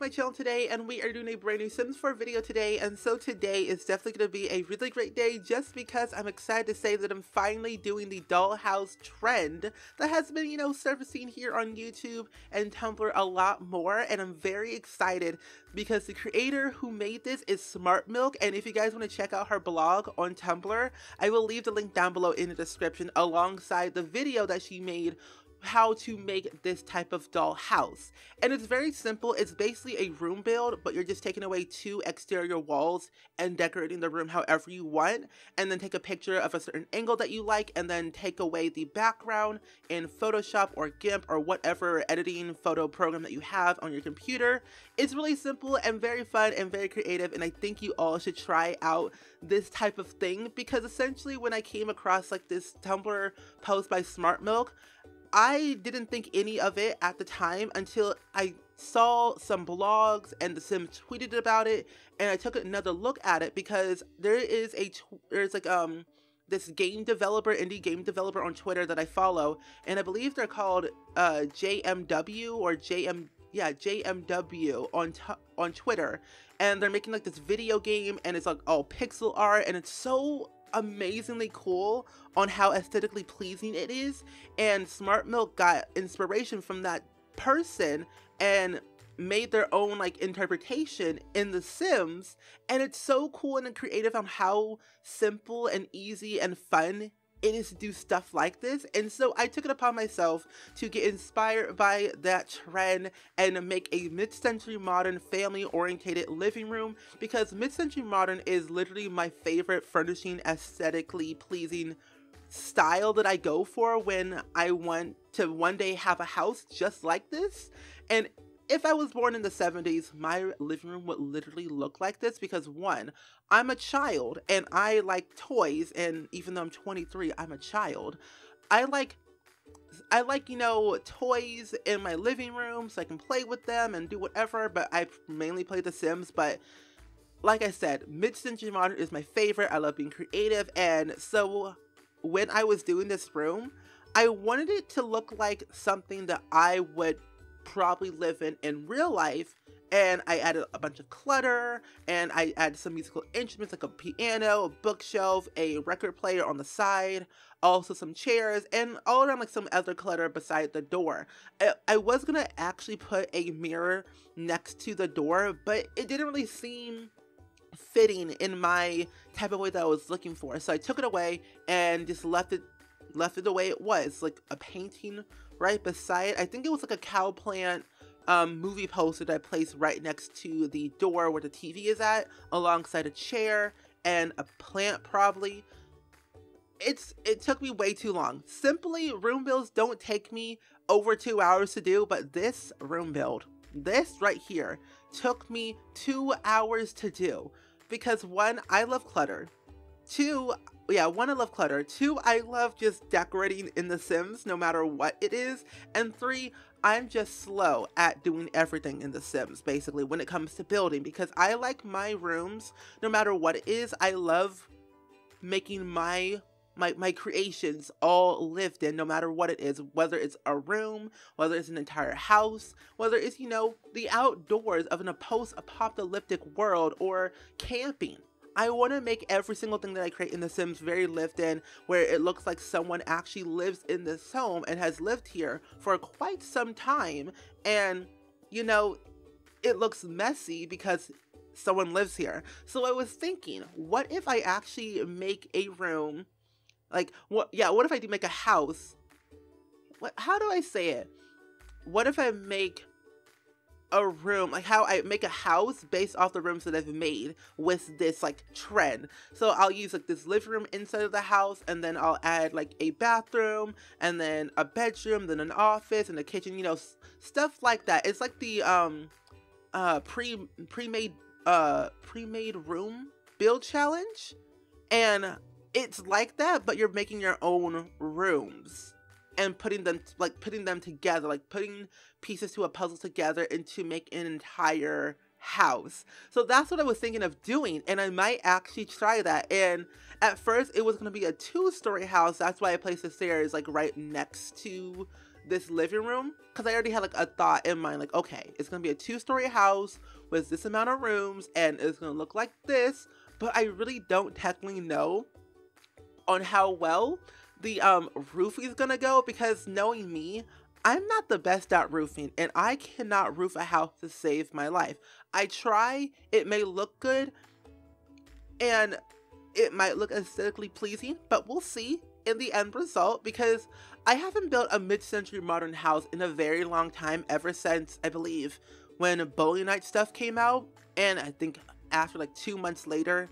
my channel today, and we are doing a brand new Sims 4 video today. And so today is definitely going to be a really great day just because I'm excited to say that I'm finally doing the dollhouse trend that has been, surfacing here on YouTube and Tumblr a lot more. And I'm very excited because the creator who made this is Smart Milk. And if you guys want to check out her blog on Tumblr, I will leave the link down below in the description alongside the video that she made how to make this type of doll house. And it's very simple. It's basically a room build, but you're just taking away 2 exterior walls and decorating the room however you want, and then take a picture of a certain angle that you like, and then take away the background in Photoshop or GIMP or whatever editing photo program that you have on your computer. It's really simple and very fun and very creative, and I think you all should try out this type of thing, because essentially when I came across like this Tumblr post by Smart Milk, I didn't think any of it at the time until I saw some blogs and The Sims tweeted about it, and I took another look at it because there's this game developer, indie game developer on Twitter that I follow, and I believe they're called JMW or JMW on Twitter, and they're making like this video game, and it's like all pixel art, and it's so amazingly cool on how aesthetically pleasing it is. And Smart Milk got inspiration from that person and made their own like interpretation in The Sims, and it's so cool and creative on how simple and easy and fun it is to do stuff like this. And so I took it upon myself to get inspired by that trend and make a mid-century modern family-oriented living room, because mid-century modern is literally my favorite furnishing, aesthetically pleasing style that I go for when I want to one day have a house just like this. And if I was born in the 70s, my living room would literally look like this, because one, I'm a child and I like toys, and even though I'm 23, I'm a child. I like toys in my living room so I can play with them and do whatever, but I mainly play The Sims. But like I said, mid-century modern is my favorite. I love being creative, and so when I was doing this room, I wanted it to look like something that I would probably live in real life. And I added a bunch of clutter, and I added some musical instruments like a piano, a bookshelf, a record player on the side, also some chairs, and all around like some other clutter beside the door. I was gonna actually put a mirror next to the door, but it didn't really seem fitting in my type of way that I was looking for. So I took it away and just left it the way it was, like a painting right beside. I think it was like a cow plant movie poster that I placed right next to the door where the TV is at, alongside a chair and a plant probably. It took me way too long. Simply, room builds don't take me over 2 hours to do, but this room build, this right here, took me 2 hours to do, because one, I love clutter. One, I love clutter. 2, I love just decorating in The Sims no matter what it is. And 3, I'm just slow at doing everything in The Sims, basically, when it comes to building, because I like my rooms no matter what it is. I love making my creations all lived in, no matter what it is, whether it's a room, whether it's an entire house, whether it's, the outdoors of a post-apocalyptic world, or camping. I want to make every single thing that I create in The Sims very lived in, where it looks like someone actually lives in this home and has lived here for quite some time. And, it looks messy because someone lives here. So I was thinking, what if I actually make a room, what if I do make a house? How do I say it? What if I make a room, like how I make a house based off the rooms that I've made with this trend. So I'll use this living room inside of the house, and then I'll add a bathroom, and then a bedroom, then an office, and a kitchen, stuff like that. It's like the pre-made room build challenge, and it's like that, but you're making your own rooms and putting them together, putting pieces to a puzzle together and to make an entire house. So that's what I was thinking of doing, and I might actually try that. And at first it was going to be a 2-story house. That's why I placed the stairs right next to this living room, because I already had like a thought in mind, like, okay, it's gonna be a 2-story house with this amount of rooms and it's gonna look like this, but I really don't technically know on how well the roofing is gonna go, because knowing me, I'm not the best at roofing and I cannot roof a house to save my life. I try, it may look good and it might look aesthetically pleasing, but we'll see in the end result, because I haven't built a mid-century modern house in a very long time, ever since, I believe, when Bowling Night stuff came out, and I think after like 2 months later,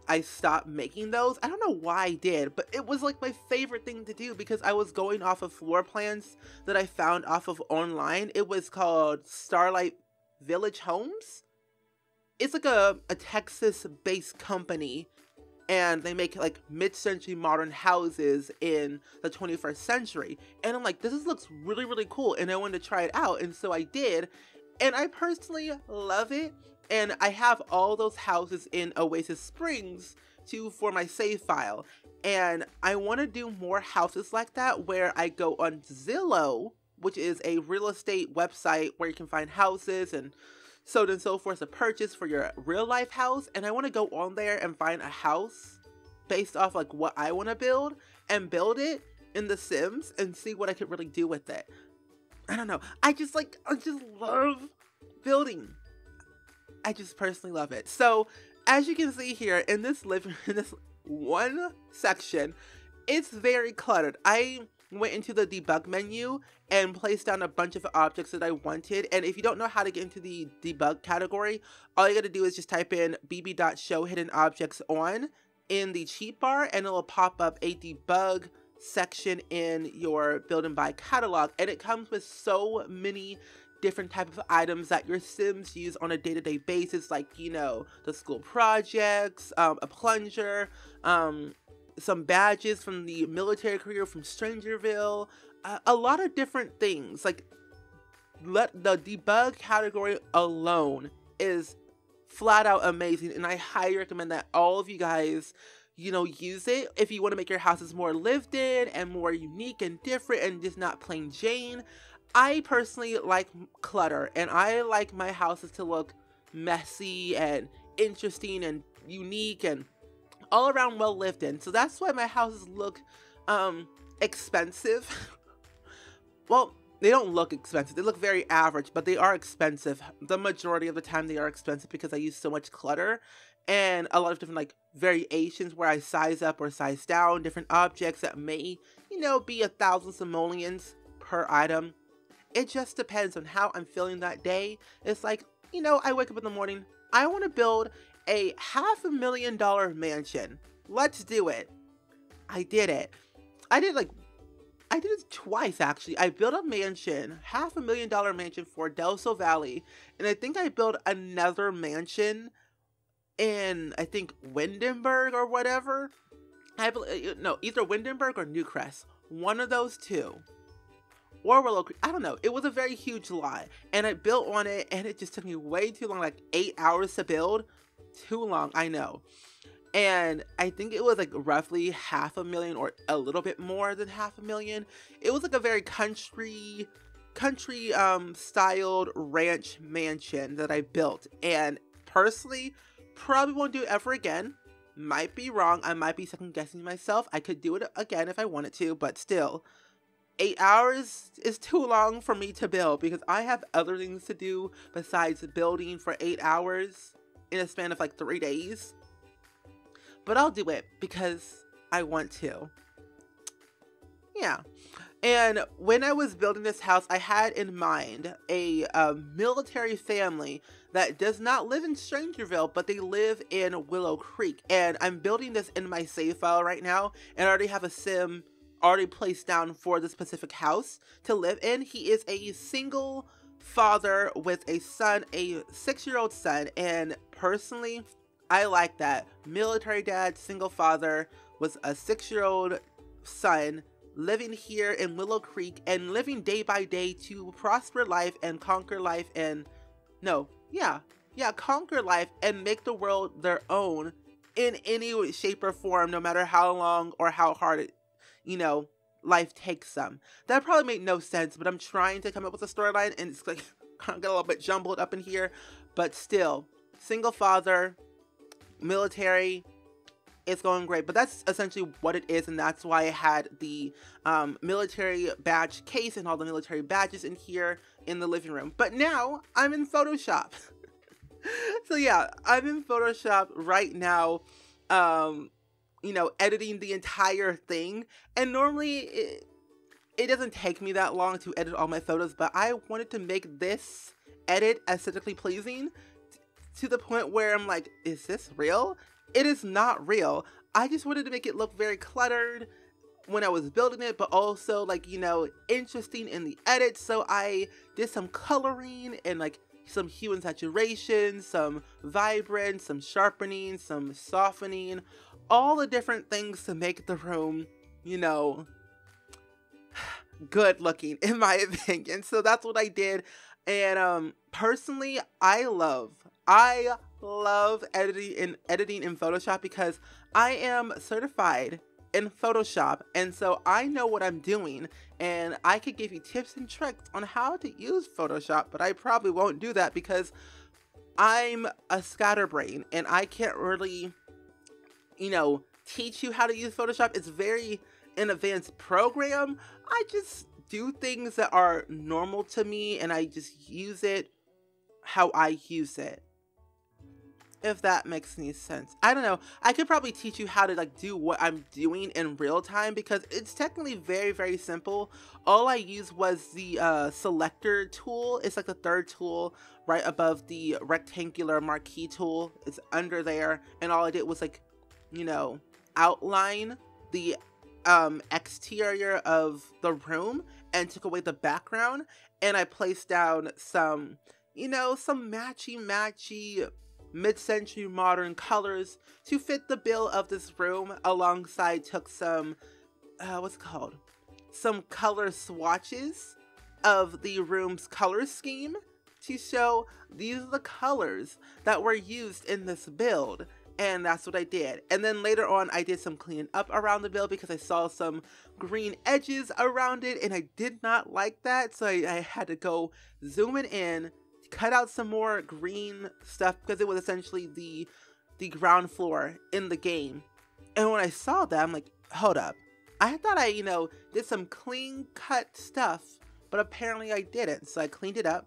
I stopped making those. I don't know why I did, but it was like my favorite thing to do, because I was going off of floor plans that I found off of online. It was called Starlight Village Homes. It's like a Texas-based company, and they make like mid-century modern houses in the 21st century. And I'm like, this looks really, really cool, and I wanted to try it out, and so I did. And I personally love it, and I have all those houses in Oasis Springs for my save file. And I want to do more houses like that, where I go on Zillow, which is a real estate website where you can find houses and so on and so forth to purchase for your real life house. And I want to go on there and find a house based off like what I want to build, and build it in The Sims and see what I could really do with it. I don't know. I just love building. I just personally love it. So as you can see here in this one section, it's very cluttered. I went into the debug menu and placed down a bunch of objects that I wanted. And if you don't know how to get into the debug category, all you gotta do is just type in bb.show hidden objects on in the cheat bar, and it'll pop up a debug section in your build and buy catalog. And it comes with so many different types of items that your Sims use on a day-to-day basis, like, you know, the school projects, a plunger, some badges from the military career from Strangerville, a lot of different things. Like, the debug category alone is flat out amazing, and I highly recommend that all of you guys, you know, use it if you want to make your houses more lived in and more unique and different and just not plain Jane. I personally like clutter, and I like my houses to look messy and interesting and unique and all around well lived in. So that's why my houses look expensive. Well, they don't look expensive. They look very average, but they are expensive. The majority of the time they are expensive because I use so much clutter and a lot of different like variations where I size up or size down different objects that may, you know, be 1,000 simoleons per item. It just depends on how I'm feeling that day. It's like, you know, I wake up in the morning, I want to build a $500,000 mansion. Let's do it. I did it. I did it twice, actually. I built a mansion, $500,000 mansion for Del Sol Valley, and I think I built another mansion in, I think, Windenburg or whatever. No, either Windenburg or Newcrest. One of those two. Or Willow Creek. I don't know. It was a very huge lot, and I built on it, and it just took me way too long, like 8 hours to build. Too long, I know. And I think it was like roughly $500,000 or a little bit more than $500,000. It was like a very country styled ranch mansion that I built. And personally, probably won't do it ever again. Might be wrong. I might be second guessing myself. I could do it again if I wanted to, but still, 8 hours is too long for me to build because I have other things to do besides building for 8 hours in a span of like 3 days. But I'll do it because I want to. Yeah. And when I was building this house, I had in mind a military family that does not live in Strangerville, but they live in Willow Creek. And I'm building this in my save file right now, and I already have a sim already placed down for the specific house to live in. He is a single father with a son, a 6-year-old son, and personally, I like that. Military dad, single father, with a 6-year-old son, living here in Willow Creek and living day by day to prosper life and conquer life and conquer life and make the world their own in any shape or form, no matter how long or how hard it, life takes them. That probably made no sense, but I'm trying to come up with a storyline, and it's like kind of got a little bit jumbled up in here. But still, single father, military, it's going great. But that's essentially what it is, and that's why I had the military badge case and all the military badges in here in the living room. But now I'm in Photoshop. So yeah, I'm in Photoshop right now, you know, editing the entire thing. And normally it doesn't take me that long to edit all my photos, but I wanted to make this edit aesthetically pleasing to the point where I'm like, is this real? It is not real. I just wanted to make it look very cluttered when I was building it, but also, like, you know, interesting in the edit. So I did some coloring and like some hue and saturation, some vibrance, some sharpening, some softening, all the different things to make the room, you know, good looking, in my opinion. So that's what I did. And personally, I love editing in Photoshop because I am certified in Photoshop, and so I know what I'm doing, and I could give you tips and tricks on how to use Photoshop, but I probably won't do that because I'm a scatterbrain and I can't really, you know, teach you how to use Photoshop. It's very an advanced program. I just do things that are normal to me and I just use it how I use it. If that makes any sense. I don't know. I could probably teach you how to like do what I'm doing in real time because it's technically very, very simple. All I used was the selector tool. It's like the third tool right above the rectangular marquee tool. It's under there, and all I did was like, you know, outline the exterior of the room and took away the background, and I placed down some, you know, some matchy mid-century modern colors to fit the bill of this room. Alongside took some what's it called, some color swatches of the room's color scheme to show these are the colors that were used in this build. And that's what I did. And then later on I did some cleaning up around the build because I saw some green edges around it and I did not like that, so I had to go zoom it in, cut out some more green stuff because it was essentially the ground floor in the game. And when I saw that, I'm like, hold up, I thought I, you know, did some clean cut stuff, but apparently I didn't. So I cleaned it up.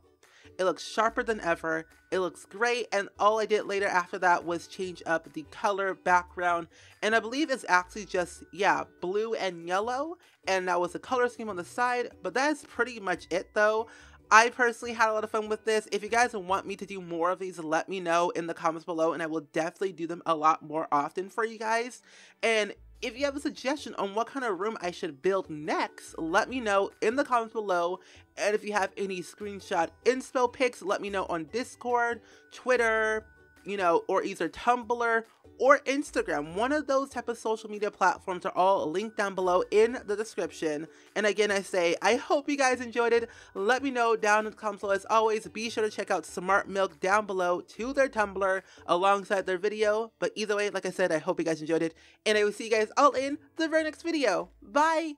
It looks sharper than ever. It looks great. And all I did later after that was change up the color background, and I believe it's actually just, yeah, blue and yellow, and that was the color scheme on the side. But that's pretty much it though. I personally had a lot of fun with this. If you guys want me to do more of these, let me know in the comments below, and I will definitely do them a lot more often for you guys. And if you have a suggestion on what kind of room I should build next, let me know in the comments below. And if you have any screenshot inspo pics, let me know on Discord, Twitter, you know, or either Tumblr or Instagram. One of those type of social media platforms are all linked down below in the description. And again, I say, I hope you guys enjoyed it. Let me know down in the comments below. As always, be sure to check out Smart Milk down below to their Tumblr alongside their video. But either way, like I said, I hope you guys enjoyed it. And I will see you guys all in the very next video. Bye!